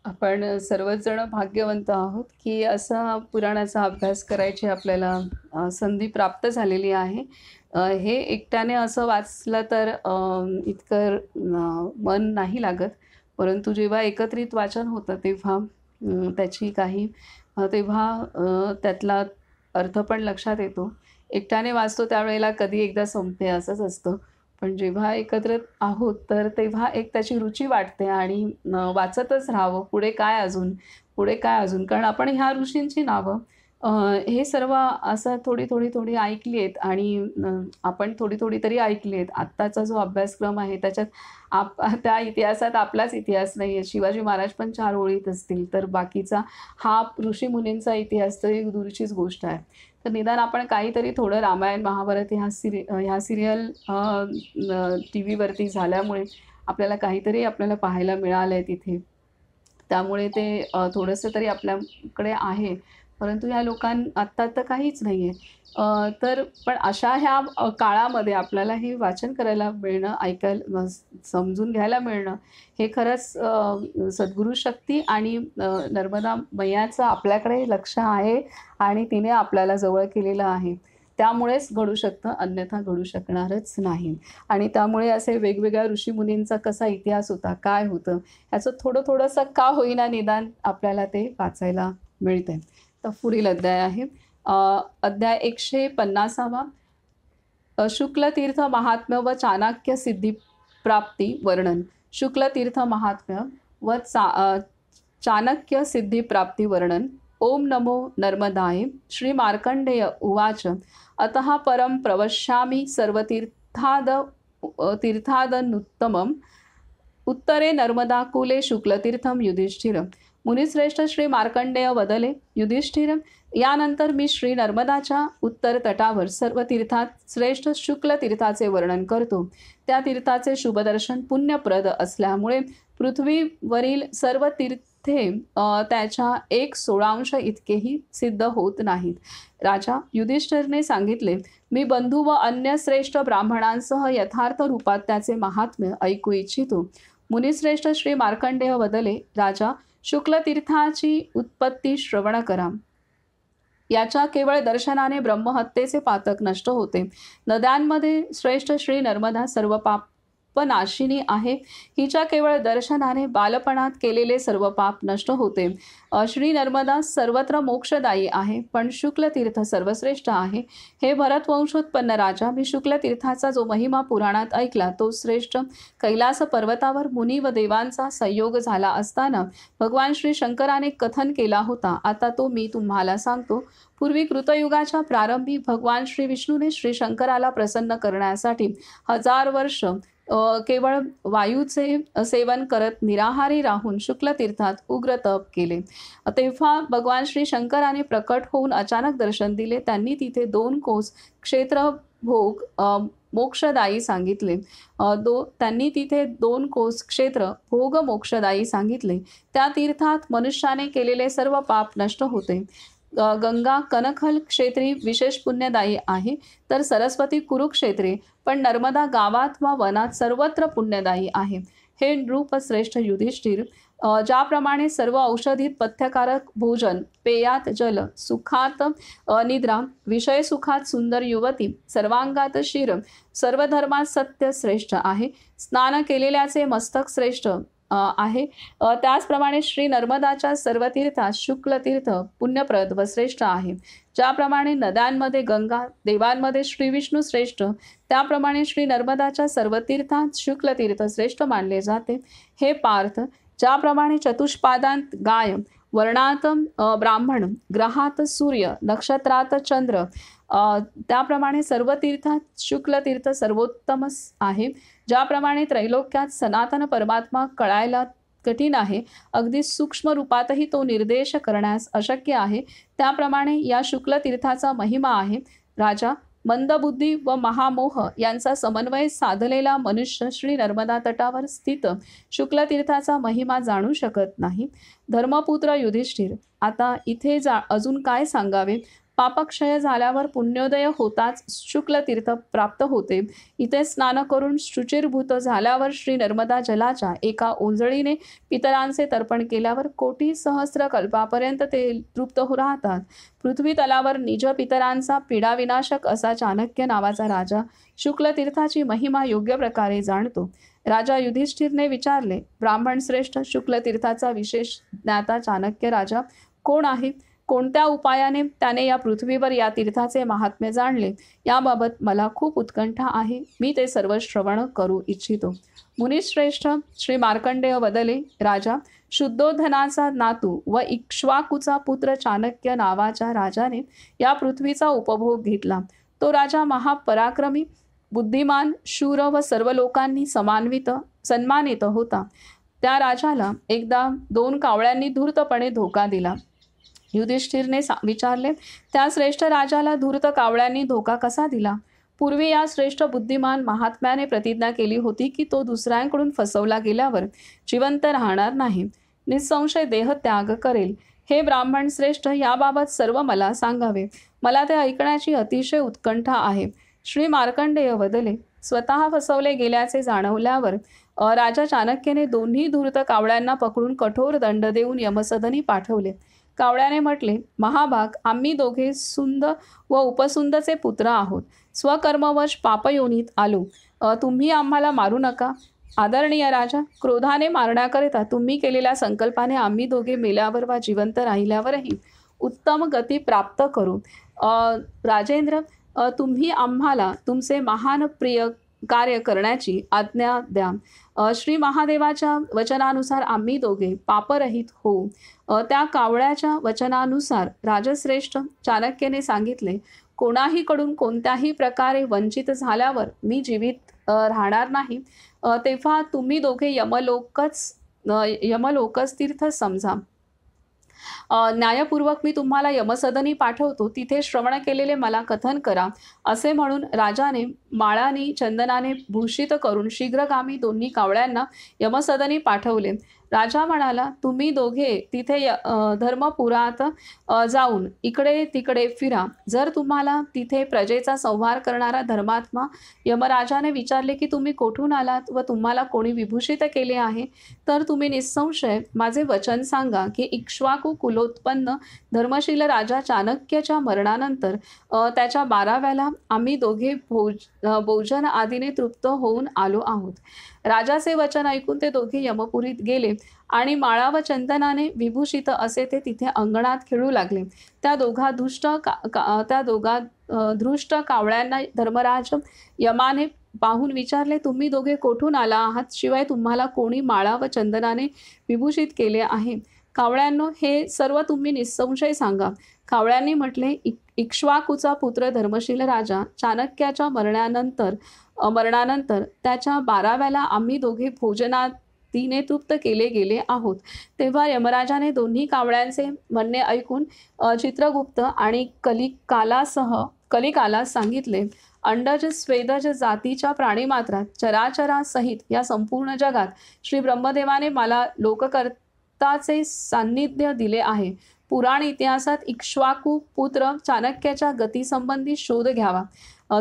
आपण सर्वच जण भाग्यवंत आहोत, की असा पुराणाचा अभ्यास करायची आपल्याला संधी प्राप्त झालेली आहे. हे एकट्याने असं वाचलं तर इतकं मन नाही लागत. परंतु जेव्हा एकत्रित वाचन होतं तेव्हा त्याची काही तेव्हा त्यातला अर्थ पण लक्षात येतो. एकट्याने वाचतो त्यावेळेला कधी एकदा संपते असंच असतं. पण जेव्हा एकत्र आहोत, तर तेव्हा एक त्याची रुची वाटते आणि वाचतच राहावं. पुढे काय अजून? पुढे काय अजून? कारण आपण ह्या ऋषींची नावं अ, हे सर्व असं थोडी ऐकली आहेत आणि आपण थोडी तरी ऐकली आहेत. आत्ताचा जो अभ्यासक्रम आहे त्याच्यात त्या इतिहासात आपलाच इतिहास नाही आहे. शिवाजी महाराज पण 4 ओळीत असतील, तर बाकीचा हा ऋषीमुनींचा इतिहास तर एक दूरचीच गोष्ट आहे. तर निदान आपण काहीतरी थोडं रामायण, महाभारत ह्या सिरियल टीव्हीवरती झाल्यामुळे आपल्याला पाहायला मिळालंय तिथे. त्यामुळे ते थोडंसं तरी आपल्याकडे आहे. परंतु ह्या आत्ता तर काहीच नाहीये. तर पण अशा ह्या काळामध्ये आपल्याला हे वाचन करायला मिळणं, समजून घ्यायला मिळणं, हे खरंच सद्गुरू शक्ती आणि नर्मदा मैयाचं आपल्याकडे लक्ष आहे आणि तिने आपल्याला जवळ केलेलं आहे. त्यामुळेच घडू शकतं, अन्यथा घडू शकणारच नाही. आणि त्यामुळे असे वेगवेगळ्या ऋषीमुनींचा कसा इतिहास होता, काय होतं, ह्याचं थोडंसं का होईना निदान आपल्याला ते वाचायला मिळतंय. तर पुढील अध्याय आहे. अध्याय 150वा. शुक्लतीर्थ महात्म्य व चाणक्य सिद्धिप्राप्ती वर्णन. शुक्लतीर्थ महात्म्य व चाणक्य सिद्धिप्राप्ती वर्णन. ओम नमो नर्मदाय. श्री मार्कंडेय उवाच. अतः परं प्रवक्ष्यामि तीर्थादनुत्तमम्. उत्तरे नर्मदाकुले शुक्लतीर्थम युधिष्ठिर. मुनिश्रेष्ठ श्री मार्कंडेय वदले, युधिष्ठिर, यानंतर मी श्री नर्मदाच्या उत्तर तटावर सर्व तीर्थात श्रेष्ठ शुक्ल तीर्थाचे वर्णन करतो. त्या तीर्थाचे शुभदर्शन पुण्यप्रद असल्यामुळे पृथ्वीवरील सर्व तीर्थे त्याच्या 1/16 इतकेही सिद्ध होत नाहीत. राजा युधिष्ठिरने सांगितले, मी बंधू व अन्य श्रेष्ठ ब्राह्मणांसह यथार्थ रूपात त्याचे महात्म्य ऐकू इच्छितो. मुनिश्रेष्ठ श्री मार्कंडेय वदले, राजा, शुक्ल तीर्थाची उत्पत्ती श्रवण करा. याच्या केवळ दर्शनाने ब्रह्महत्येचे पातक नष्ट होते. नद्यांमध्ये श्रेष्ठ श्री नर्मदा सर्व पापनाशिनी आहे. हिच्या केवळ दर्शनाने बालपणात केलेले सर्व पाप नष्ट होते. श्री नर्मदा सर्वत्र मोक्षदायी आहे, पण शुक्ल तीर्थ सर्वश्रेष्ठ आहे. हे भरतवंशोत्पन्न राजा, मी शुक्ल तीर्थाचा जो महिमा पुराणात ऐकला तो श्रेष्ठ कैलास पर्वतावर मुनी व देवांचा संयोग झाला असताना भगवान श्री शंकराने कथन केला होता. आता तो मी तुम्हाला सांगतो. पूर्वी कृतयुगाच्या प्रारंभी भगवान श्री विष्णूने श्री शंकराला प्रसन्न करण्यासाठी 1000 वर्ष केवळ वायूचे सेवन करत निराहारी राहून शुक्ल तीर्थात उग्र तप केले. तेव्हा भगवान श्री शंकराने प्रकट होऊन अचानक दर्शन दिले. त्यांनी तिथे 2 कोस क्षेत्र भोग मोक्षदायी सांगितले. त्यांनी तिथे 2 कोस क्षेत्र भोग मोक्षदायी सांगितले. त्या तीर्थात मनुष्याने केलेले सर्व पाप नष्ट होते. गंगा कनखल क्षेत्री विशेष पुण्यदायी आहे, तर सरस्वती कुरुक्षेत्री, पण नर्मदा गावात वा वनात सर्वत्र पुण्यदायी आहे. हे नृपश्रेष्ठ युधिष्ठिर, ज्याप्रमाणे सर्व औषधीत पथ्यकारक भोजन, पेयात जल, सुखात निद्रा, विषय सुखात सुंदर युवती, सर्वांगात शिर, सर्व धर्मात सत्य श्रेष्ठ आहे. स्नान केलेल्याचे मस्तक श्रेष्ठ आहे. त्याचप्रमाणे श्री नर्मदाच्या सर्व तीर्थात शुक्ल तीर्थ पुण्यप्रद व श्रेष्ठ आहे. ज्याप्रमाणे नद्यांमध्ये गंगा, देवांमध्ये श्री विष्णू श्रेष्ठ, त्याप्रमाणे श्री नर्मदाच्या सर्व तीर्थात शुक्ल तीर्थ श्रेष्ठ मानले जाते. हे पार्थ, ज्याप्रमाणे चतुष्पादांत गाय, वर्णात ब्राह्मण, ग्रहात सूर्य, नक्षत्रात चंद्र, त्याप्रमाणे सर्व तीर्थात शुक्ल तीर्थ सर्वोत्तम आहे. ज्याप्रमाणे त्रैलोक्यात सनातन परमात्मा कळायला कठीण आहे, अगदी सूक्ष्म रूपातही तो निर्देश करण्यास अशक्य आहे, त्याप्रमाणे या शुक्ल तीर्थाचा महिमा आहे. राजा, मंदबुद्धी व महामोह यांचा समन्वय साधलेला मनुष्य श्री नर्मदा तटावर स्थित शुक्ल तीर्थाचा महिमा जाणू शकत नाही. धर्मपुत्र युधिष्ठिर, आता इथे अजून काय सांगावे. पापक्षय झाल्यावर पुण्योदय होताच शुक्ल तीर्थ प्राप्त होते. इथे स्नान करून शुचिरभूत झाल्यावर श्री नर्मदा जलाच्या एका ओंजळीने पितरांचे तर्पण केल्यावर कोटी सहस्र कल्पापर्यंत ते तृप्त हो राहतात. पृथ्वी तलावर निज पितरांचा पीडाविनाशक असा चाणक्य नावाचा राजा शुक्ल तीर्थाची महिमा योग्य प्रकारे जाणतो. राजा युधिष्ठिरने विचारले, ब्राह्मण श्रेष्ठ, शुक्ल तीर्थाचा विशेष ज्ञाता चाणक्य राजा कोण आहे? कोणत्या उपायाने त्याने या पृथ्वीवर या तीर्थाचे महात्म्य जाणले? याबाबत मला खूप उत्कंठा आहे. मी ते सर्व श्रवण करू इच्छितो. मुनिश्रेष्ठ श्री मार्कंडेय वदले, राजा, शुद्धोधनाचा नातू व इक्ष्वाकूचा पुत्र चाणक्य नावाच्या राजाने या पृथ्वीचा उपभोग घेतला. तो राजा महापराक्रमी, बुद्धिमान, शूर व सर्व लोकांनी सन्मानित होता. त्या राजाला एकदा 2 कावळ्यांनी धूर्तपणे धोका दिला. युधिष्ठिरने विचारले, त्या श्रेष्ठ राजाला धूर्त कावळ्यांनी धोका कसा दिला? पूर्वी या श्रेष्ठ बुद्धिमान महात्म्याने प्रतिज्ञा केली होती की तो दुसऱ्यांकडून फसवला गेल्यावर जिवंत राहणार नाही, निसंशय देहत्याग करेल. हे ब्राह्मण श्रेष्ठ, याबाबत सर्व मला सांगावे. मला ते ऐकण्याची अतिशय उत्कंठा आहे. श्री मार्कंडेय वदले, स्वतः फसवले गेल्याचे जाणवल्यावर राजा चाणक्याने दोन्ही धूर्त कावळ्यांना पकडून कठोर दंड देऊन यमसदनी पाठवले. कावळ्याने म्हटले, महाभाग, आम्ही दोघे सुंद व उपसुंदचे पुत्र आहोत. स्वकर्मवश पापयोनीत आलो. तुम्ही आम्हाला मारू नका. आदरणीय राजा, क्रोधाने मारण्याकरिता तुम्ही केलेल्या संकल्पाने आम्ही दोघे मेल्यावर वा जिवंत राहिल्यावरही उत्तम गती प्राप्त करू. राजेंद्र, तुम्ही आम्हाला तुमचे महान प्रिय कार्य करण्याची आज्ञा द्या. श्री महादेवाच्या वचनानुसार आम्ही दोघे पापरहित होऊ. त्या कावळ्याच्या वचनानुसार राजश्रेष्ठ चाणक्याने सांगितले, कोणाहीकडून कोणत्याही प्रकारे वंचित झाल्यावर मी जीवित राहणार नाही. तेव्हा तुम्ही दोघे यमलोकच तीर्थ समजा. न्यायपूर्वक मी तुम्हाला यमसदनी पाठवतो. तिथे श्रवण केलेले मला कथन करा. असे म्हणून राजाने माळाने चंदनाने भूषित करून शीघ्रगामी दोन्ही कावळ्यांना यमसदनी पाठवले. राजा म्हणाला, तुम्ही दोघे तिथे धर्मपुरात जाऊन इकडे तिकडे फिरा. जर तुम्हाला तिथे प्रजेचा संहार करणारा धर्मात्मा यमराजाने विचारले की तुम्ही कोठून आलात व तुम्हाला कोणी विभूषित केले आहे, तर तुम्ही निसंशय माझे वचन सांगा की इक्ष्वाकू कुलोत्पन्न धर्मशील राजा चाणक्याच्या मरणानंतर त्याच्या 12व्याला आम्ही दोघे भोजन आदीने तृप्त होऊन आलो आहोत. राजाचे वचन ऐकून ते दोघे यमपुरीत गेले आणि माळा व चंदनाने विभूषित असे ते तिथे अंगणात खेळू लागले. त्या दोघा धृष्ट कावळ्यांना धर्मराज यमाने पाहून विचारले, तुम्ही दोघे कोठून आला आहात? शिवाय तुम्हाला कोणी माळा व चंदनाने विभूषित केले आहे? कावळ्यांनो, हे सर्व तुम्ही निसंशय सांगा. कावळ्यांनी म्हटले, इक्ष्वाकूचा पुत्र धर्मशील राजा चाणक्याच्या मरणानंतर त्याच्या 12व्याला आम्ही दोघे भोजनादीने तृप्त केले गेले आहोत. तेव्हा यमराजाने दोन्ही कावळ्यांचे म्हणणे ऐकून चित्रगुप्त आणि कलिकाला सांगितले, अंडज स्वेदज जातीच्या प्राणीमात्रात चराचरासहित या संपूर्ण जगात श्री ब्रह्मदेवाने मला लोककर्ताचे सान्निध्य दिले आहे. पुराण इतिहासात इक्ष्वाकू पुत्र चाणक्याच्या गतीसंबंधी शोध घ्यावा.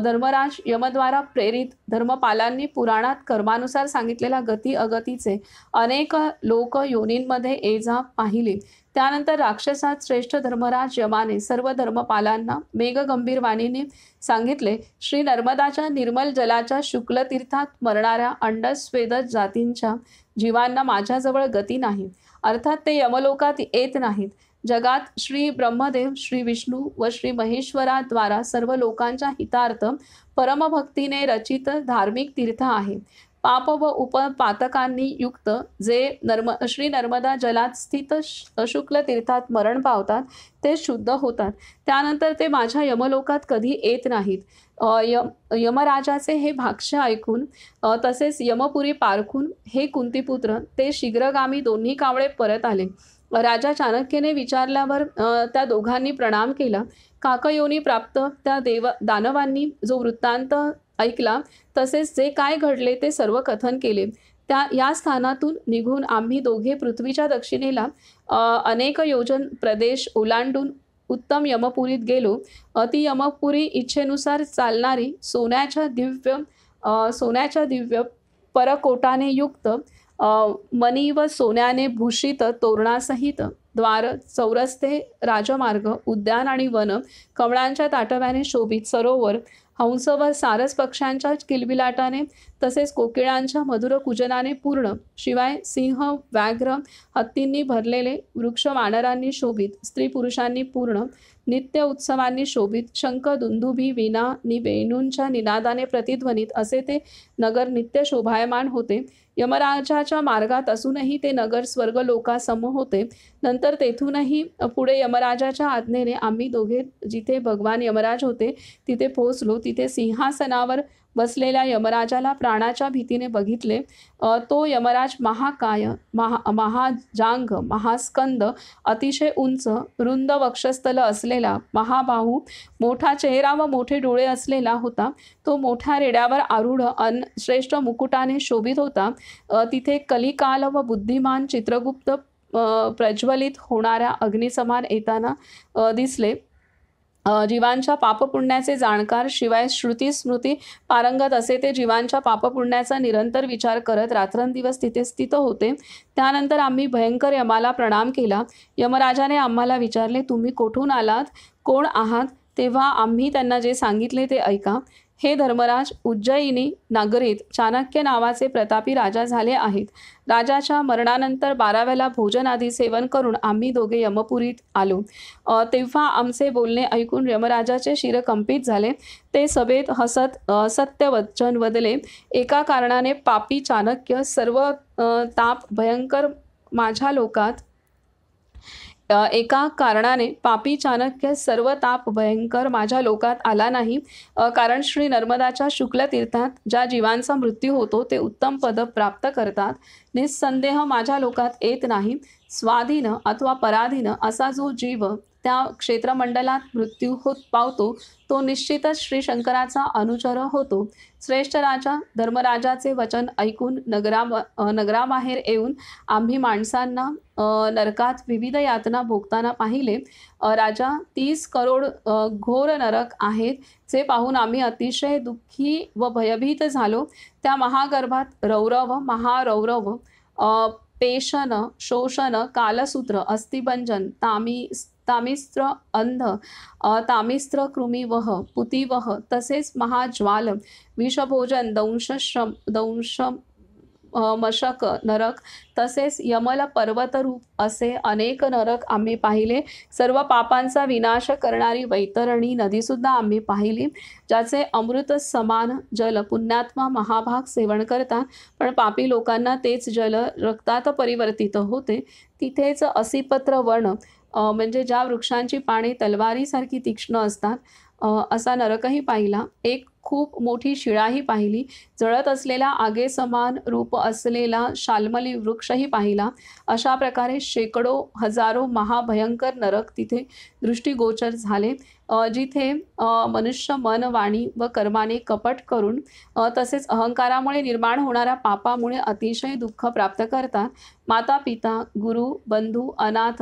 धर्मराज यमद्वारा प्रेरित धर्मपालांनी पुराणात कर्मानुसार सांगितलेल्या गती अगतीचे अनेक लोक योनींमध्ये एजा पाहिले. त्यानंतर राक्षसात श्रेष्ठ धर्मराज यमाने सर्व धर्मपालांना मेघगंभीर वाणीने सांगितले, श्री नर्मदाच्या निर्मल जलाच्या शुक्ल तीर्थात मरणाऱ्या अंडस्वेदज जातींच्या जीवांना माझ्याजवळ गती नाही. अर्थात ते यमलोकात येत नाहीत. जगात श्री ब्रह्मदेव, श्री विष्णू व श्री महेश्वराद्वारा सर्व लोकांच्या हितार्थ परमभक्तीने रचित धार्मिक तीर्थ आहे. पाप व उपपातकांनी युक्त जे श्री नर्मदा जलात स्थित शुक्ल तीर्थात मरण पावतात ते शुद्ध होतात. त्यानंतर ते माझ्या यमलोकात कधी येत नाहीत. यमराजाचे हे भाष्य ऐकून तसेच यमपुरी पारखून हे कुंतीपुत्र ते शीघ्रगामी दोन्ही कावळे परत आले. राजा चाणक्याने विचारल्यावर त्या दोघांनी प्रणाम केला. काकयोनी प्राप्त त्या दानवांनी जो वृत्तांत ऐकला तसेच जे काय घडले ते सर्व कथन केले. या स्थानातून निघून आम्ही दोघे पृथ्वीच्या दक्षिणेला अनेक योजन प्रदेश ओलांडून उत्तम यमपुरीत गेलो. ती यमपुरी इच्छेनुसार चालणारी सोन्याच्या दिव्य परकोटाने युक्त, मणी व सोन्याने भूषित तोरणासहित द्वार, चौरस्ते, राजमार्ग, उद्यान आणि वन, कमळांच्या ताटव्याने शोभित सरोवर, हंस व सारस पक्ष्यांच्या किलबिलाटाने तसेच कोकिळांच्या मधुर कुजनाने पूर्ण, शिवाय सिंह, व्याघ्र, हत्तींनी भरलेले, वृक्ष वानरांनी शोभित, स्त्री पुरुषांनी पूर्ण, नित्य उत्सवांनी शोभित, शंख, दुंदुभी, वीणा नि वेणूंच्या निनादाने प्रतिध्वनित असे ते नगर नित्य शोभायमान होते. यमराजाच्या मार्गात असूनही ते नगर स्वर्गलोकासम होते. नंतर तेथूनही पुढे यमराजाच्या आज्ञेने आम्ही दोघे जिथे भगवान यमराज होते तिथे पोहोचलो. तिथे सिंहासनावर बसलेल्या यमराजाला प्राणाच्या भीतीने बघितले. तो यमराज महाकाय, महाजांग, महास्कंद, अतिशय उंच, रुंद वक्षस्थल असलेला, महाबाहू, मोठा चेहरा व मोठे डोळे असलेला होता. तो मोठ्या रेड्यावर आरूढ श्रेष्ठ मुकुटाने शोभित होता. तिथे कलिकाल व बुद्धिमान चित्रगुप्त प्रज्वलित होणाऱ्या अग्निसमान येताना दिसले. जीवांच्या पापपुण्याचे जाणकार, शिवाय श्रुती स्मृती पारंगत असे ते जीवांच्या पापपुण्याचा निरंतर विचार करत रात्रंदिवस तिथे स्थित होते. त्यानंतर आम्ही भयंकर यमाला प्रणाम केला. यमराजाने आम्हाला विचारले, तुम्ही कोठून आलात, कोण आहात? तेव्हा आम्ही त्यांना जे सांगितले ते ऐका. हे धर्मराज, उज्जयिनी नगरीत चाणक्य नावाचे प्रतापी राजा झाले आहेत. राजाच्या मरणानंतर 12व्याला भोजन आदी सेवन करून आम्ही दोघे यमपुरीत आलो. तेव्हा आमचे बोलणे ऐकून यमराजाचे शिर कंपित झाले. ते सभेत हसत सत्यवचन वदले, एका कारणाने पापी चाणक्य सर्व ताप भयंकर माझ्या लोकात आला नाही. कारण श्री नर्मदाच्या शुक्ल तीर्थात ज्या जीवांचा मृत्यू होतो ते उत्तम पद प्राप्त करतात. निस्संदेह माझ्या लोकात येत नाही. स्वाधीन अथवा पराधीन असा जो जीव त्या क्षेत्रमंडलात मृत्यू पावतो तो निश्चितच श्री शंकराचा अनुचर होतो. श्रेष्ठ राजा धर्मराजाचे वचन ऐकून नगराबाहेर येऊन आम्ही माणसांना नरकात विविध यातना भोगताना पाहिले. राजा 30 करोड घोर नरक आहेत, जे पाहून आम्ही अतिशय दुःखी व भयभीत झालो. त्या महागर्भात रौरव, महारौरव, पेशन, शोषण, कालसूत्र, अस्थिभंजन, तामिस्त्र, अंध, तामिस्त्र, कृमिवह, पुतिवह, तसेच महाज्वाल, विषभोजन, दंश मशक नरक, तसेच यमल पर्वतरूप असे अनेक नरक आम्ही पाहिले. सर्व पापांचा विनाश करणारी वैतरणी नदीसुद्धा आम्ही पाहिली, ज्याचे अमृत समान जल पुण्यात्मा महाभाग सेवन करतात, पण पापी लोकांना तेच जल रक्तात परिवर्तित होते. तिथेच असिपत्र वन, म्हणजे ज्या वृक्षांची पाने तलवारीसारखी तीक्ष्ण असतात, असा नरकही पाहिला. एक खूप मोठी शिळाही पाहिली. जळत असलेला आगेसमान रूप असलेला शाल्मली वृक्षही पाहिला. अशा प्रकारे शेकडो हजारो महाभयंकर नरक तिथे दृष्टीगोचर झाले, जिथे मनुष्य मन, वाणी व कर्माने कपट करून तसेच अहंकारामुळे निर्माण होणाऱ्या पापामुळे अतिशय दुःख प्राप्त करतात. माता, पिता, गुरु, बंधू, अनाथ,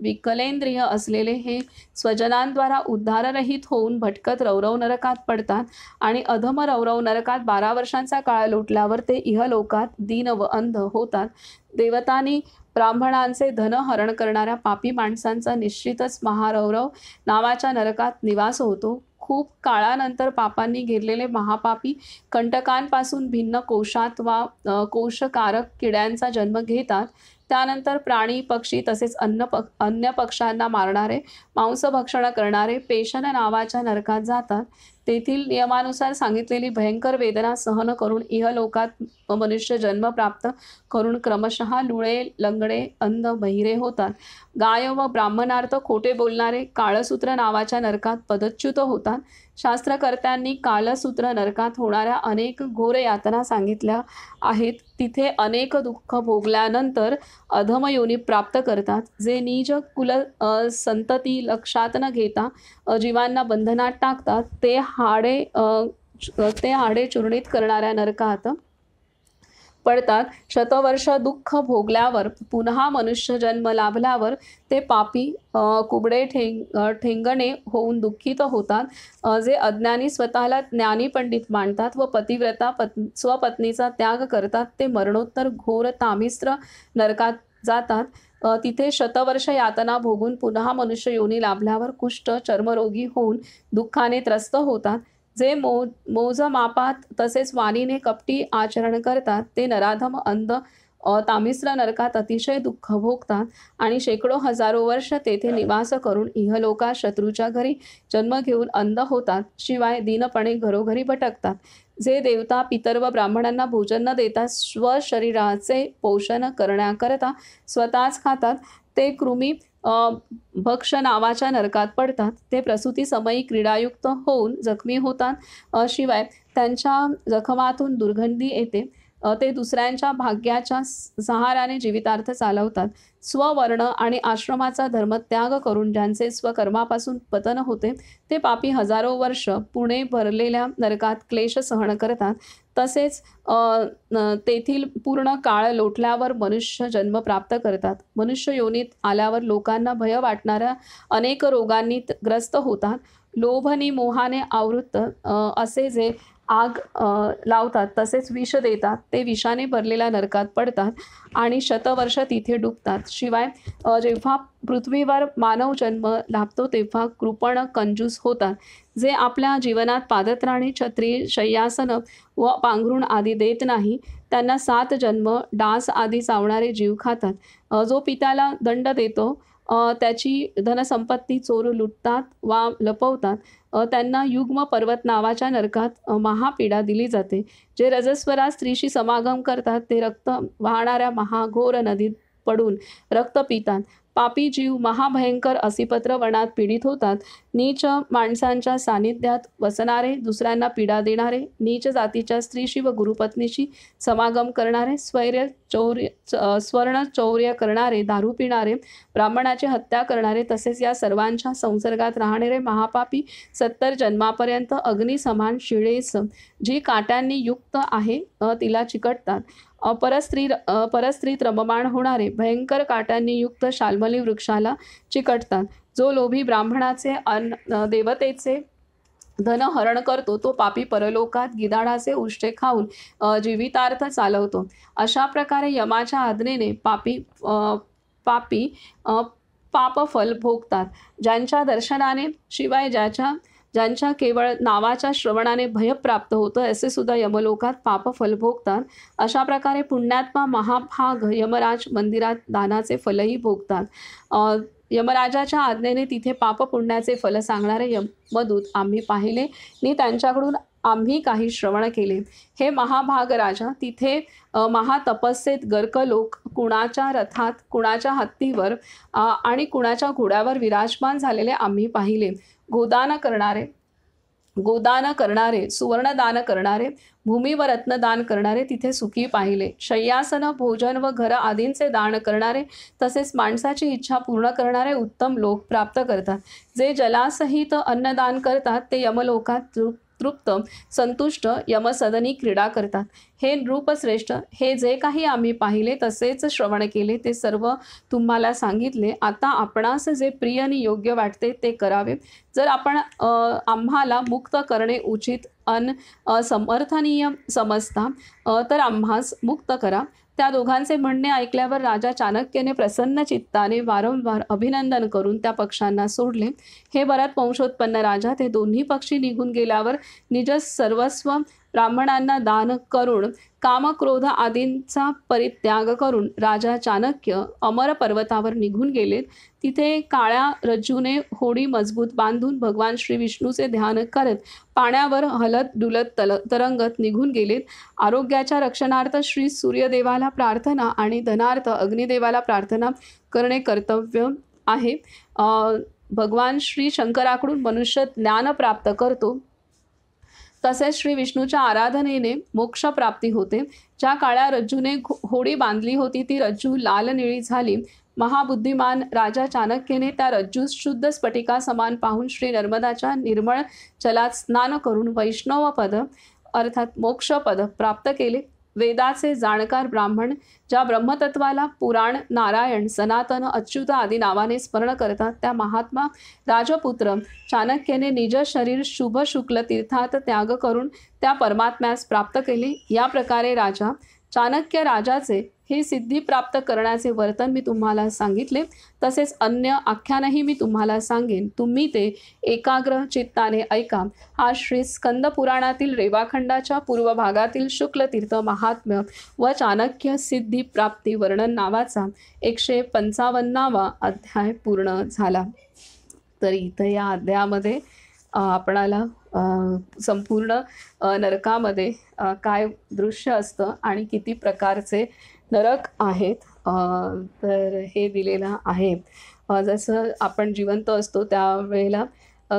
विकलेंद्रिय असलेले हे स्वजनांद्वारा उद्धाररहित होऊन भटकत रौरव नरकात पडतात आणि अधम रौरव नरकात 12 वर्षांचा काळ लोटल्यावर ते इहलोकात दीन व अंध होतात. देवतांनी ब्राह्मणांचे धन हरण करणाऱ्या पापी माणसांचा निश्चितच महारौरव नावाच्या नरकात निवास होतो. खूप काळानंतर पापांनी घेरलेले महापापी कंटकांपासून भिन्न कोशात वा कोशकारक किड्यांचा जन्म घेतात. त्यानंतर प्राणी, पक्षी तसेच अन्य पक्ष्यांना मारणारे, मांसभक्षण करणारे पेशन नावाच्या नरकात जातात. तेथील नियमानुसार सांगितलेली भयंकर वेदना सहन करून इहलोकात मनुष्य जन्म प्राप्त करून क्रमशः लुळे, लंगडे, अंध, बहिरे होतात. गाय व ब्राह्मणार्थ खोटे बोलणारे काळसूत्र नावाच्या नरकात पदच्युत होतात. शास्त्रकर्त्यांनी कालसूत्र नरकात होणाऱ्या अनेक घोर यातना सांगितल्या आहेत. तिथे अनेक दुःख भोगल्यानंतर अधमयोनी प्राप्त करतात, जे नीच कुल संतती लक्षात न घेता जीवांना बंधनात टाकतात. ते हाडे चूर्णित करणाऱ्या नरकात पडतात. शतवर्ष दुःख भोगल्यावर पुन्हा मनुष्य जन्म लाभल्यावर ते पापी कुबडे ठेंगणे होऊन दुःखित होतात. जे अज्ञानी स्वतःला ज्ञानी पंडित मानतात व पतिव्रता स्वपत्नीचा त्याग करतात ते मरणोत्तर घोर तामिस्त्र नरकात जातात. तिथे शतवर्ष यातना भोगून पुन्हा मनुष्य योनी लाभल्यावर कुष्ठ चर्मरोगी होऊन दुःखाने त्रस्त होतात. जे मोजमापात तसेच वाणीने कपटी आचरण करतात ते नराधम अंध तामिस्र नरकात अतिशय दुःख भोगतात आणि शेकडो हजारो वर्ष तेथे निवास करून इहलोकात शत्रूच्या घरी जन्म घेऊन अंध होतात. शिवाय दीनपणे घरोघरी भटकतात. जे देवता पितर व ब्राह्मणांना भोजन न देता स्वशरीराचे पोषण करण्याकरता स्वतःच खातात ते कृमी भक्ष नावाच्या नरकात पडतात. ते प्रसूतीसमयी क्रीडायुक्त होऊन जखमी होतात. शिवाय त्यांच्या जखमातून दुर्गंधी येते. ते दुसऱ्यांच्या भाग्याच्या सहाराने जीवितार्थ चालवतात. स्ववर्ण आणि आश्रमाचा धर्मत्याग करून ज्यांचे स्वकर्मापासून पतन होते ते पापी हजारो वर्ष पुणे भरलेल्या नरकात क्लेश सहन करतात. तसेच तेथील पूर्ण काळ लोटल्यावर मनुष्य जन्म प्राप्त करतात. मनुष्य योनीत आल्यावर लोकांना भय वाटणाऱ्या अनेक रोगांनी ग्रस्त होतात. लोभनी मोहाने आवृत्त असे जे आग लावतात तसेच विष देतात ते विषाने भरलेल्या नरकात पडतात आणि शतवर्ष तिथे डुबतात. शिवाय जेव्हा पृथ्वीवर मानव जन्म लाभतो तेव्हा कृपण कंजूस होतात. जे आपल्या जीवनात पादत्राणे छत्री शय्यासन व पांघरुण आदी देत नाही त्यांना 7 जन्म डास आदी चावणारे जीव खातात. जो पित्याला दंड देतो त्याची धनसंपत्ती चोर लुटतात वा लपवतात. त्यांना युग्म पर्वत नावाच्या नरकात महापीडा दिली जाते. जे रजस्वरात स्त्रीशी समागम करतात ते रक्त वाहणाऱ्या महाघोर नदीत पडून रक्त पितात. पापी जीव महाभयंकर असिपत्र वनात पीडित होतात. नीच माणसांच्या सानिध्यात वसणारे, दुसऱ्यांना पीडा देणारे, नीच जातीच्या स्त्रीशी व गुरुपत्नीशी समागम करणारे, स्वर्ण चौर्य करणारे, दारू पिणारे, ब्राह्मणाची हत्या करणारे तसेच या सर्वांच्या संसर्गात राहणारे महापापी 70 जन्मापर्यंत अग्निसमान शिळेस जी काट्यांनी युक्त आहे तिला चिकटतात. परस्त्रीत रममाण होणारे भयंकर काट्यांनी युक्त शाल्मली वृक्षाला चिकटतात. जो लोभी ब्राह्मणाचे देवतेचे धन हरण करतो तो पापी परलोकात गिधाडाचे उष्टे खाऊन जीवितार्थ चालवतो. अशा प्रकारे यमाच्या आज्ञेने पापी पापफल भोगतात. ज्यांच्या दर्शनाने शिवाय ज्यांच्या केवळ नावाच्या श्रवणाने भय प्राप्त होतं असे सुद्धा यमलोकात पापफल भोगतात. अशा प्रकारे पुण्यात्मा महाभाग यमराज मंदिरात दानाचे फलही भोगतात. यमराजाच्या आज्ञेने तिथे पापपुण्याचे फल सांगणारे यमदूत आम्ही पाहिले आणि त्यांच्याकडून आम्ही काही श्रवण केले. हे महाभाग राजा, तिथे महातपस्येत गर्क लोक कुणाच्या रथात, कुणाच्या हत्तीवर आणि कुणाच्या घोड्यावर विराजमान झालेले आम्ही पाहिले. गोदान करणारे, सुवर्णदान करणारे, भूमी व रत्नदान करणारे तिथे सुखी पाहिले. शय्यासन, भोजन व घर आदींचे दान करणारे तसेच माणसाची इच्छा पूर्ण करणारे उत्तम लोक प्राप्त करतात. जे जलासहित अन्नदान करतात ते यमलोकात तृप्त संतुष्ट यमसदनी क्रीडा करतात. हे नृपश्रेष्ठ, हे जे काही आम्ही पाहिले तसेच श्रवण केले ते सर्व तुम्हाला सांगितले. आता आपणास जे प्रिय आणि योग्य वाटते ते करावे. जर आपण आम्हाला मुक्त करणे उचित समर्थनीय समजता तर आम्हास मुक्त करा. त्या दोघांचे म्हणणे ऐकल्यावर राजा चाणक्याने प्रसन्न चित्ताने वारंवार अभिनंदन करून त्या पक्षांना सोडले. हे भरत वंशोत्पन्न राजा, ते दोन्ही पक्षी निघून गेल्यावर निज सर्वस्व ब्राह्मणांना दान करून कामक्रोध आदींचा परित्याग करून राजा चाणक्य अमर पर्वतावर निघून गेलेत. तिथे काळ्या रज्जूने होडी मजबूत बांधून भगवान श्री विष्णूचे ध्यान करत पाण्यावर हलत डुलत तरंगत निघून गेलेत. आरोग्याच्या रक्षणार्थ श्री सूर्यदेवाला प्रार्थना आणि धनार्थ अग्निदेवाला प्रार्थना करणे कर्तव्य आहे. भगवान श्री शंकराकडून मनुष्य ज्ञान प्राप्त करतो तसेच श्री विष्णूच्या आराधनेने मोक्षप्राप्ती होते. ज्या काळ्या रज्जूने होडी बांधली होती ती रज्जू लाल निळी झाली. महाबुद्धिमान राजा चाणक्यने त्या रज्जूस शुद्ध स्फटिका समान पाहून श्री नर्मदाच्या निर्मळ जलात स्नान करून वैष्णव पद अर्थात मोक्षपद प्राप्त केले. वेदाचे जाणकार ब्राह्मण ज्या ब्रह्मतत्वाला पुराण, नारायण, सनातन, अच्युत आदी नावाने स्मरण करतात, त्या महात्मा राजपुत्र चाणक्याने निज शरीर शुभ शुक्ल तीर्थात त्याग करून त्या परमात्म्यास प्राप्त केले. या प्रकारे राजा चाणक्य राजाचे हे सिद्धी प्राप्त करण्याचे वर्तन मी तुम्हाला सांगितले. तसेच अन्य आख्यानही मी तुम्हाला सांगेन, तुम्ही ते एकाग्र चित्ताने ऐका. हा श्री स्कंद पुराणातील रेवाखंडाच्या पूर्व भागातील शुक्लतीर्थ महात्म्य व चाणक्य सिद्धी प्राप्ती वर्णन नावाचा 155वा अध्याय पूर्ण झाला. तर इथं या अध्यायामध्ये आपणाला संपूर्ण नरकामध्ये काय दृश्य असतं आणि किती प्रकारचे नरक आहेत तर हे दिलेलं आहे. जसं आपण जिवंत असतो त्यावेळेला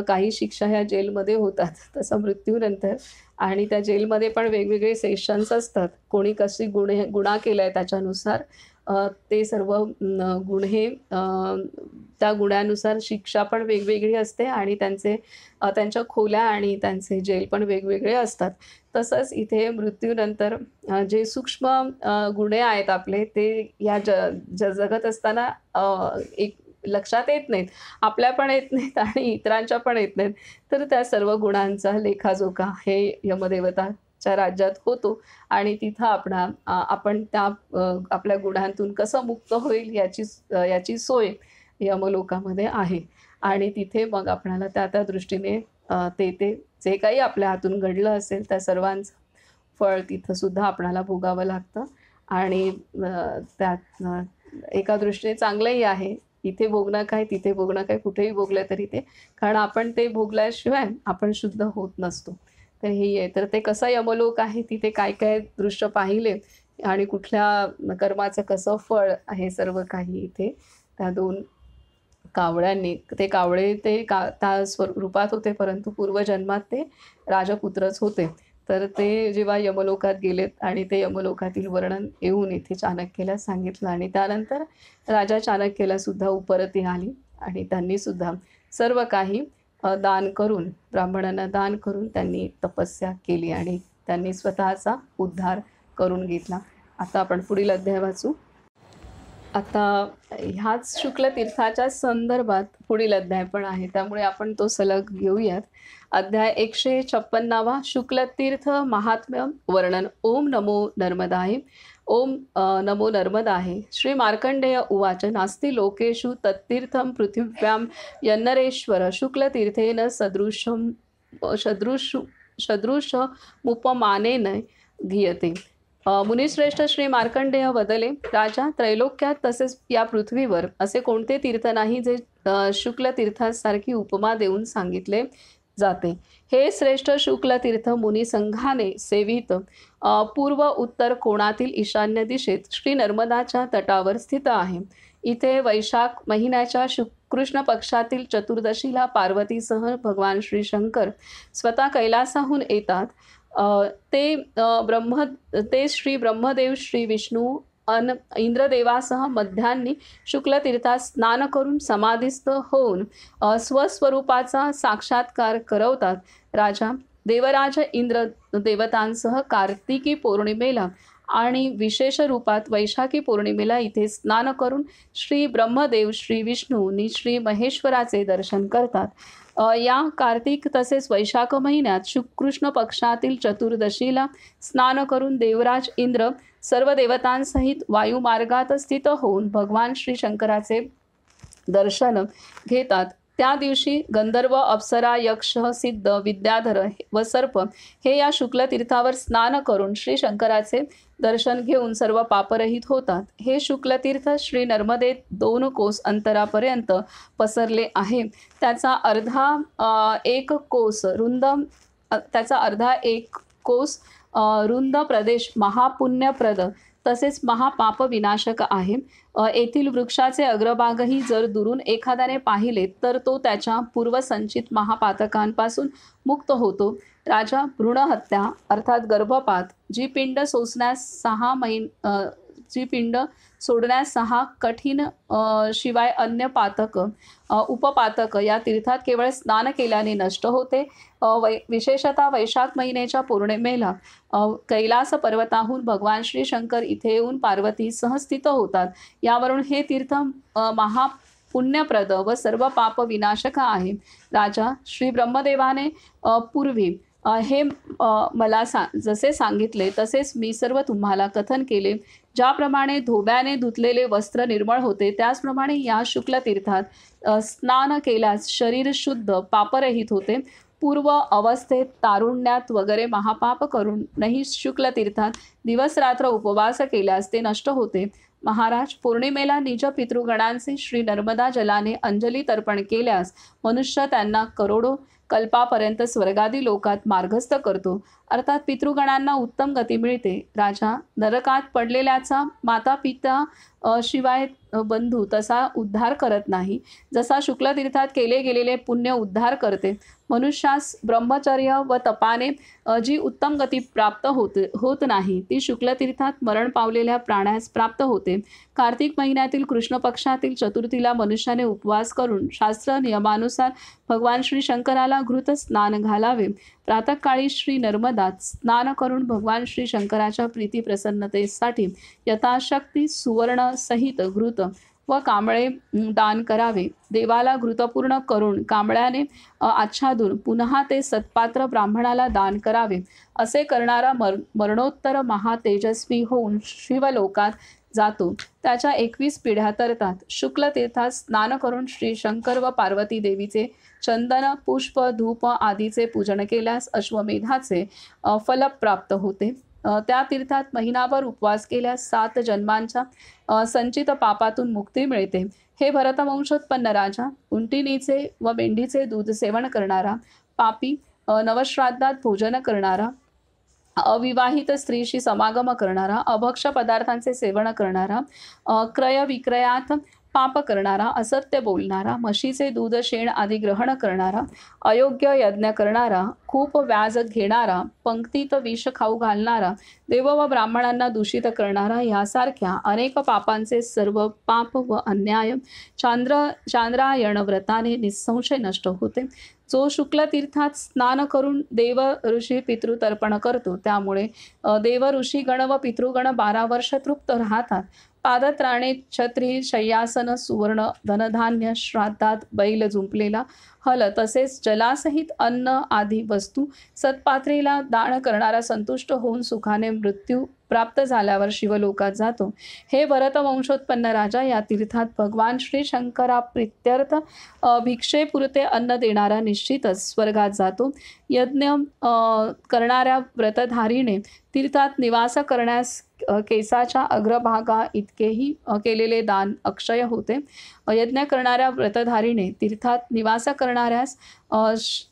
काही शिक्षा ह्या जेलमध्ये होतात, तसं मृत्यूनंतर आणि त्या जेलमध्ये पण वेगवेगळे सेशन्स असतात. कोणी कशी गुन्हा केला आहे त्याच्यानुसार ते सर्व गुन्हे त्या गुन्ह्यानुसार शिक्षा पण वेगवेगळी असते आणि त्यांच्या खोल्या आणि त्यांचे जेल पण वेगवेगळे असतात. तसंच इथे मृत्यूनंतर जे सूक्ष्म गुन्हे आहेत आपले ते या जगत असताना एक लक्षात येत नाहीत, आपल्या पण येत नाहीत आणि इतरांच्या पण येत नाहीत. तर त्या सर्व गुणांचा लेखाजोखा हे यमदेवताच्या राज्यात होतो आणि तिथं आपण त्या आपल्या गुणांतून कसं मुक्त होईल याची सोय यमलोकामध्ये आहे. आणि तिथे मग आपल्याला त्या दृष्टीने ते जे काही आपल्या हातून घडलं असेल त्या सर्वांचं फळ तिथंसुद्धा आपणाला भोगावं लागतं. आणि त्यात एका दृष्टीने चांगलंही आहे, इथे भोगणं काय तिथे भोगणं काय, कुठेही भोगलं तरी ते, कारण आपण ते भोगल्याशिवाय आपण शुद्ध होत नसतो. तर हे आहे. तर ते कसं यमलोक आहे, तिथे काय काय दृश्य पाहिले आणि कुठल्या कर्माचं कसं फळ हे सर्व काही इथे त्या 2 कावळ्यांनी, ते कावळे ते त्या स्वरूपात होते परंतु पूर्वजन्मात ते राजपुत्रच होते. तर ते जेव्हा यमलोकात गेलेत आणि ते यमलोकातील वर्णन येऊन इथे चाणक्याला सांगितलं आणि त्यानंतर राजा चाणक्याला सुद्धा उपरती आली आणि त्यांनीसुद्धा सर्व काही दान करून, ब्राह्मणांना दान करून त्यांनी तपस्या केली आणि त्यांनी स्वतःचा उद्धार करून घेतला. आता आपण पुढील अध्याय वाचू. आता ह्याच शुक्ल तीर्थाच्या संदर्भात पुढील अध्याय पण आहे, त्यामुळे आपण तो सलग घेऊयात. अध्याय 156वा शुक्लतीर्थ महात्म्य वर्णन. ओम नमो नर्मदाय. ओम नमो नर्मदाय. श्री मार्कंडेय उवाच. नास्ति लोकेषु तत्तीर्थं पृथिव्यां यन्नरेश्वर शुक्लतीर्थेन सदृशमुपमानेन गीयते. मुनिश्रेष्ठ श्री मार्कंडेय वदले, राजा, त्रैलोक्यात तसेच या पृथ्वीवर असे कोणते तीर्थ नाही जे शुक्ल तीर्थासारखी उपमा देऊन सांगितले जाते. हे श्रेष्ठ शुक्ल तीर्थ मुनी संघाने सेवित पूर्व उत्तर कोणातील ईशान्य दिशेत श्री नर्मदाच्या तटावर स्थित आहे. इथे वैशाख महिन्याच्या कृष्ण पक्षातील चतुर्दशीला पार्वतीसह भगवान श्री शंकर स्वतः कैलासाहून येतात. ते श्री ब्रह्मदेव, श्री विष्णू इंद्रदेवासह मध्यान्ही शुक्लतीर्थात स्नान करून समाधिस्थ होऊन स्वस्वरूपाचा साक्षात्कार करवतात. राजा देवराज इंद्र देवतांसह कार्तिकी पौर्णिमेला आणि विशेष रूपात वैशाखी पौर्णिमेला इथे स्नान करून श्री ब्रह्मदेव, श्री विष्णू आणि श्री महेश्वराचे दर्शन करतात. या कार्तिक तसेच वैशाख महिन्यात कृष्ण पक्षातील चतुर्दशीला स्नान करून देवराज इंद्र सर्व देवतांसहित वायुमार्गात स्थित होऊन भगवान श्री शंकराचे दर्शन घेतात. त्या दिवशी गंधर्व, अप्सरा, यक्ष, सिद्ध, विद्याधर व सर्प हे या शुक्ल तीर्थावर स्नान करून श्री शंकराचे दर्शन घेऊन सर्व पापरहित होतात. हे शुक्ल तीर्थ श्री नर्मदेत 2 कोस अंतरापर्यंत पसरले आहे. त्याचा अर्धा एक कोस रुंद प्रदेश महापुण्यप्रद तसेच महापाप विनाशक आहे. येथील वृक्षाचे अग्रभागही जर दुरून एखाद्याने पाहिले तर तो त्याच्या पूर्वसंचित महापातकांपासून मुक्त होतो. राजा, भ्रूणहत्या अर्थात गर्भपात, जी पिंड सोसण्यास जी पिंड सोडण्यास 6 कठीण शिवाय अन्य पातक उपपातक या तीर्थात केवळ स्नान केल्याने नष्ट होते. विशेषतः वैशाख महिन्याच्या पौर्णिमेला कैलास पर्वताहून भगवान श्री शंकर इथे येऊन पार्वतीसह स्थित होतात. यावरून हे तीर्थ महा पुण्यप्रद व सर्व पाप विनाशक आहे. राजा श्री ब्रह्मदेवाने पूर्वी हे मला जसे सांगितले तसेच मी सर्व तुम्हाला कथन केले. ज्याप्रमाणे धोब्याने धुतलेले वस्त्र निर्मळ होते त्याचप्रमाणे या शुक्ल तीर्थात स्नान केल्यास शरीर शुद्ध पापरहित होते. पूर्व अवस्थेत तारुण्यात वगैरे महापाप करूनही शुक्ल तीर्थात दिवस रात्र उपवास केल्यास ते नष्ट होते. महाराज, पौर्णिमेला निज पितृगणांचे श्री नर्मदा जलाने अंजली तर्पण केल्यास मनुष्य त्यांना करोडो कल्पापर्यंत स्वर्गादी लोकात मार्गस्थ करतो. अर्थात पितृगणांना उत्तम गती मिळते. राजा, नरकात पडलेल्याचा माता पिता शिवाय बंधू तसा उद्धार करत नाही. जसा शुक्ल तीर्थात केले गेलेले पुण्य उद्धार करते. मनुष्यास ब्रह्मचर्य व तपाने जी उत्तम गती प्राप्त होत नाही ती शुक्ल तीर्थात मरण पावलेल्या प्राण्यास प्राप्त होते. कार्तिक महिन्यातील कृष्ण पक्षातील चतुर्थीला मनुष्याने उपवास करून शास्त्र नियमानुसार भगवान श्री शंकराला घृत स्नान घालावे. प्रातःकाळी श्री नर्मदात स्नान करून भगवान श्री शंकराच्या प्रीती प्रसन्नतेसाठी यथाशक्ती सुवर्ण सहित घृत व कांबळे दान करावे. देवाला घृतपूर्ण करून कांबळ्याने आच्छादून पुन्हा ते सत्पात्र ब्राह्मणाला दान करावे. असे करणारा मरणोत्तर महातेजस्वी होऊन शिवलोकात जातो. त्याच्या 21 पिढ्या तरतात. शुक्ल तीर्थात स्नान करून श्री शंकर व पार्वती देवीचे चंदन पुष्प धूप आदीचे पूजन केल्यास अश्वमेधाचे फल प्राप्त होते. त्या तीर्थात महिनाभर उपवास केल्यास 7 जन्मांच्या संचित पापातून मुक्ती मिळते. हे भरतवंशोत्पन्न राजा, उंटिणीचे व मेंढीचे दूध सेवन करणारा पापी, नवश्राद्धात भोजन करणारा, अविवाहित स्त्रीशी समागम करणारा, अभक्ष पदार्थांचे सेवन करणारा, क्रय विक्रयात पाप करणारा, असत्य बोलणारा, म्हशीचे दूध शेण आदी ग्रहण करणारा, अयोग्य यज्ञ करणारा, खूप व्याज घेणारा, पंक्तीत विष खाऊ घालणारा, देव व ब्राह्मणांना दूषित करणारा यासारख्या अनेक पापांचे सर्व पाप व अन्याय चांद्रायण व्रताने निसंशय नष्ट होते. जो शुक्ल तीर्थात स्नान करून देव ऋषी पितृतर्पण करतो त्यामुळे देव ऋषी गण व पितृगण 12 वर्ष तृप्त राहतात. पादत्राणे, छत्री, शय्यासन, सुवर्ण, धनधान्य, श्राद्धात बैल जुंपलेला हल तसेच जलासहित अन्न आदी वस्तू सत्पात्रीला दान करणारा संतुष्ट होऊन सुखाने मृत्यू प्राप्त झाल्यावर शिवलोकात जातो. हे भरतवंशोत्पन्न राजा, या तीर्थात भगवान श्री शंकरा प्रीत्यर्थ भिक्षेपुरते अन्न देणारा निश्चितच स्वर्गात जातो. यज्ञ करणाऱ्या व्रतधारीने तीर्थात निवास करण्यास केसाच्या अग्रभागा इतकेही केलेले दान अक्षय होते. यज्ञ करणाऱ्या व्रतधारीने तीर्थात निवास करणाऱ्यास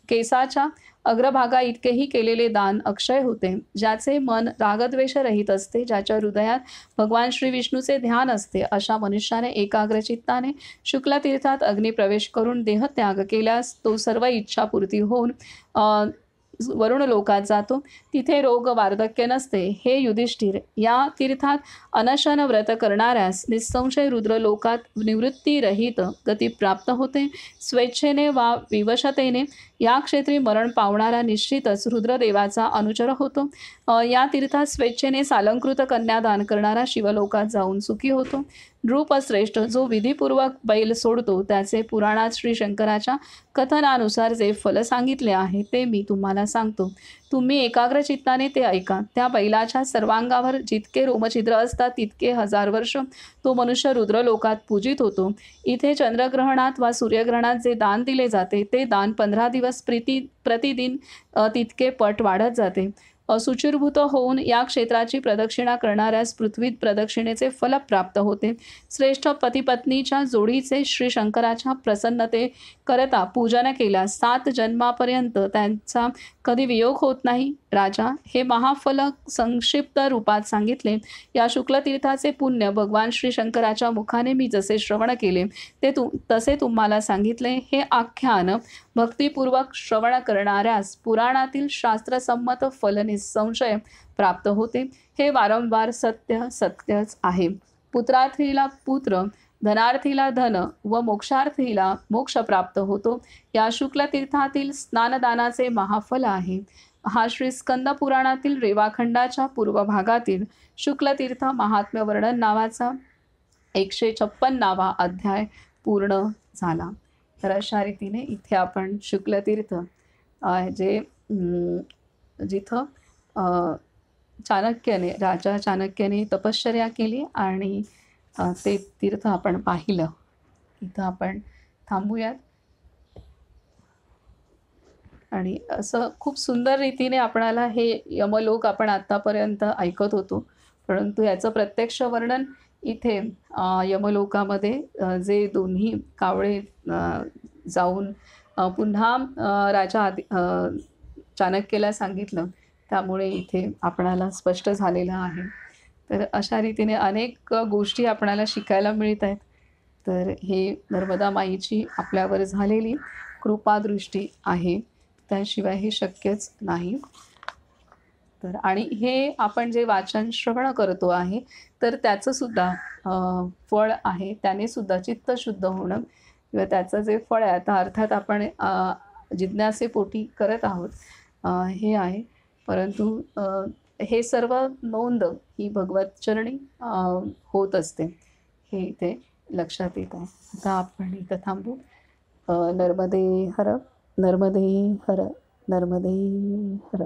केसाच्या अग्रभागा इतकेही केलेले दान अक्षय होते. ज्याचे मन रागद्वेष रहित असते, ज्याच्या हृदयात भगवान श्री विष्णूचे ध्यान असते, अशा मनुष्याने एकाग्र चित्ताने शुक्ल तीर्थात अग्निप्रवेश करून देहत्याग केल्यास तो सर्व इच्छापूर्ती होऊन वरुण लोकात जातो. तिथे रोग वार्धक्य नसते. हे युधिष्ठिर, या तीर्थात अनशन व्रत करणाऱ्यास निसंशय रुद्र लोकात निवृत्ती रहित गती प्राप्त होते. स्वेच्छेने वा विवशतेने या क्षेत्री मरण पावणारा निश्चितच रुद्रदेवाचा अनुचर होतो. या तीर्थात स्वेच्छेने सालंकृत कन्यादान करणारा शिवलोकात जाऊन सुखी होतो. नृपश्रेष्ठ, जो विधीपूर्वक बैल सोडतो त्याचे पुराणात श्री शंकराच्या कथनानुसार जे फल सांगितले आहे ते मी तुम्हाला सांगतो. तुम्ही एकाग्र चित्ताने ते ऐका. त्या बैलाच्या सर्वांगावर जितके रोमछिद्र असतात तितके 1000 वर्ष तो मनुष्य रुद्रलोकात पूजित होतो. इथे चंद्रग्रहणात वा सूर्यग्रहणात जे दान दिले जाते ते दान 15 दिवस प्रतिदिन तितके पट वाढत जाते. शुचिर्भूत होऊन या क्षेत्राची प्रदक्षिणा करणाऱ्यास पृथ्वीत प्रदक्षिणेचे फल प्राप्त होते. श्रेष्ठ पतिपत्नीच्या जोडीचे श्री शंकराच्या प्रसन्नते करता पूजन केल्यास 7 जन्मापर्यंत त्यांचा कधी वियोग होत नाही. राजा, हे महाफल संक्षिप्त रूपात सांगितले. या शुक्लतीर्थाचे पुण्य भगवान श्री शंकराच्या मुखाने मी जसे श्रवण केले तसे तुम्हाला सांगितले. हे आख्यान भक्तिपूर्वक श्रवण करणाऱ्यास पुराणातील शास्त्रसंमत फल निसंशय प्राप्त होते. हे वारंवार सत्यच आहे. पुत्रार्थीला पुत्र, धनार्थीला धन व मोक्षार्थीला मोक्ष प्राप्त होतो. या शुक्लतीर्थातील स्नानदानाचे महाफल आहे. हा श्री स्कंद पुराणातील रेवाखंडाच्या पूर्व भागातील शुक्लतीर्थ महात्म्य वर्णन नावाचा 156वा अध्याय पूर्ण झाला. तर अशा रीतीने इथे आपण शुक्लतीर्थ जे जिथं राजा चाणक्याने तपश्चर्या केली आणि ते तीर्थ आपण पाहिलं. इथं आपण थांबूयात. आणि असं खूप सुंदर रीतीने आपणाला हे यमलोक आपण आत्तापर्यंत ऐकत होतो, परंतु याचं प्रत्यक्ष वर्णन इथे यमलोकामध्ये जे दोन्ही कावळे जाऊन पुन्हा राजा चाणक्याला सांगितलं, त्यामुळे इथे आपणाला स्पष्ट झालेलं आहे. तर अशा रीतीने अनेक गोष्टी आपणाला शिकायला मिळत आहेत. तर हे नर्मदा माईची आपल्यावर झालेली कृपादृष्टी आहे, त्याशिवाय हे शक्यच नाही. तर आणि हे आपण जे वाचन श्रवण करतो आहे, तर त्याचंसुद्धा फळ आहे. त्याने सुद्धा चित्त शुद्ध होणं किंवा त्याचं जे फळ आहे, आता अर्थात आपण जिज्ञासेपोटी करत आहोत हे आहे, परंतु हे सर्व नोंद ही भगवतचरणी होत असते, हे इथे लक्षात येत आहे. आता आपण इथं थांबू. नर्मदे हर, नर्मदे हर, नर्मदे हर.